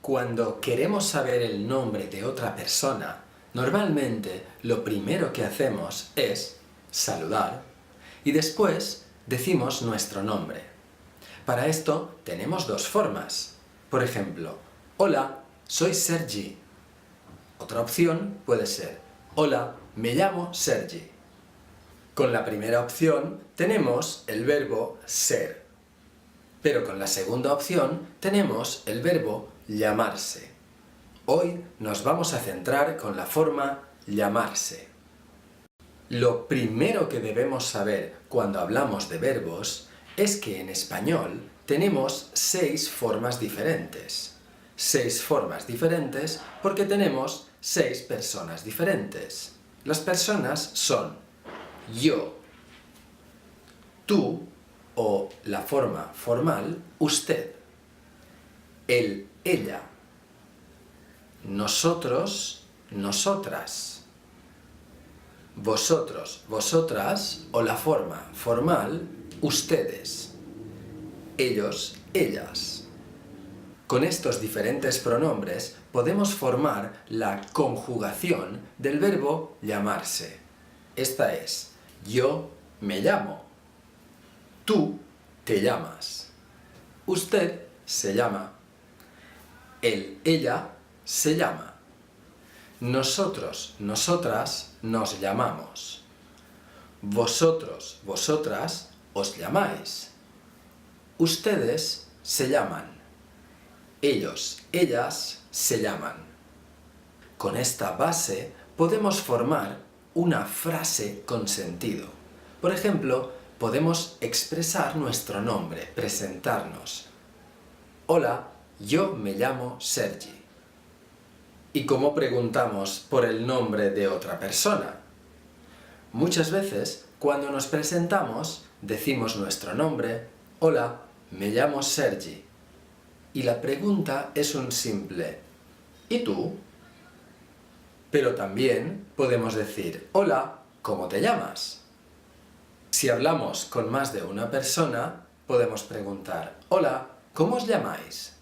Cuando queremos saber el nombre de otra persona, normalmente lo primero que hacemos es saludar y después decimos nuestro nombre. Para esto tenemos dos formas. Por ejemplo, hola, soy Sergi. Otra opción puede ser, hola, me llamo Sergi. Con la primera opción tenemos el verbo ser, pero con la segunda opción tenemos el verbo llamarse. Hoy nos vamos a centrar con la forma llamarse. Lo primero que debemos saber cuando hablamos de verbos es que en español tenemos 6 formas diferentes. 6 formas diferentes porque tenemos 6 personas diferentes. Las personas son yo, tú o la forma formal, usted, él, ella, nosotros, nosotras, vosotros, vosotras o la forma formal, ustedes, ellos, ellas. Con estos diferentes pronombres podemos formar la conjugación del verbo llamarse. Esta es, yo me llamo, tú te llamas, usted se llama, él, ella se llama, nosotros, nosotras nos llamamos, vosotros, vosotras os llamáis, ustedes se llaman, ellos, ellas se llaman. Con esta base podemos formar una frase con sentido. Por ejemplo, podemos expresar nuestro nombre, presentarnos. Hola, yo me llamo Sergi. ¿Y cómo preguntamos por el nombre de otra persona? Muchas veces, cuando nos presentamos, decimos nuestro nombre, hola, me llamo Sergi. Y la pregunta es un simple ¿y tú? Pero también podemos decir hola, ¿cómo te llamas? Si hablamos con más de una persona, podemos preguntar hola, ¿cómo os llamáis?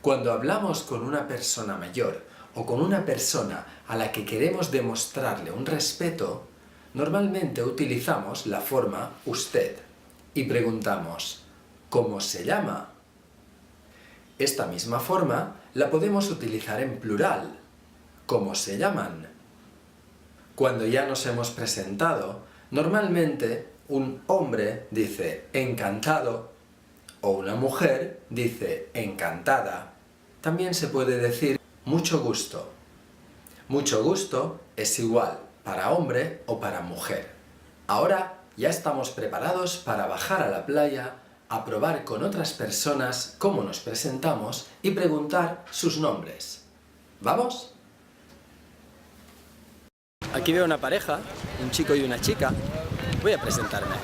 Cuando hablamos con una persona mayor o con una persona a la que queremos demostrarle un respeto, normalmente utilizamos la forma usted y preguntamos ¿cómo se llama? Esta misma forma la podemos utilizar en plural. ¿Cómo se llaman? Cuando ya nos hemos presentado, normalmente un hombre dice encantado o una mujer dice encantada. También se puede decir mucho gusto. Mucho gusto es igual para hombre o para mujer. Ahora ya estamos preparados para bajar a la playa, a probar con otras personas cómo nos presentamos y preguntar sus nombres. ¿Vamos? Aquí veo una pareja, un chico y una chica. Voy a presentarme.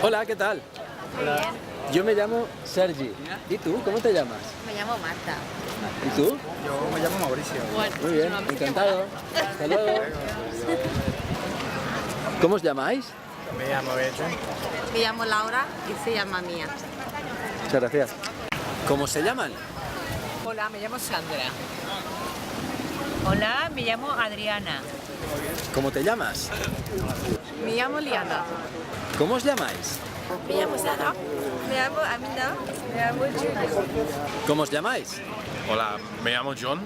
Hola, ¿qué tal? Hola. Yo me llamo Sergi. ¿Y tú? ¿Cómo te llamas? Me llamo Marta. ¿Y tú? Yo me llamo Mauricio. Muy bien, encantado. Hasta luego. ¿Cómo os llamáis? Me llamo Beatriz. Me llamo Laura y se llama Mía. Muchas gracias. ¿Cómo se llaman? Hola, me llamo Sandra. Hola, me llamo Adriana. ¿Cómo te llamas? Me llamo Liana. ¿Cómo os llamáis? Me llamo Sara. Me llamo Amina. Me llamo Julia. ¿Cómo os llamáis? Hola, me llamo John.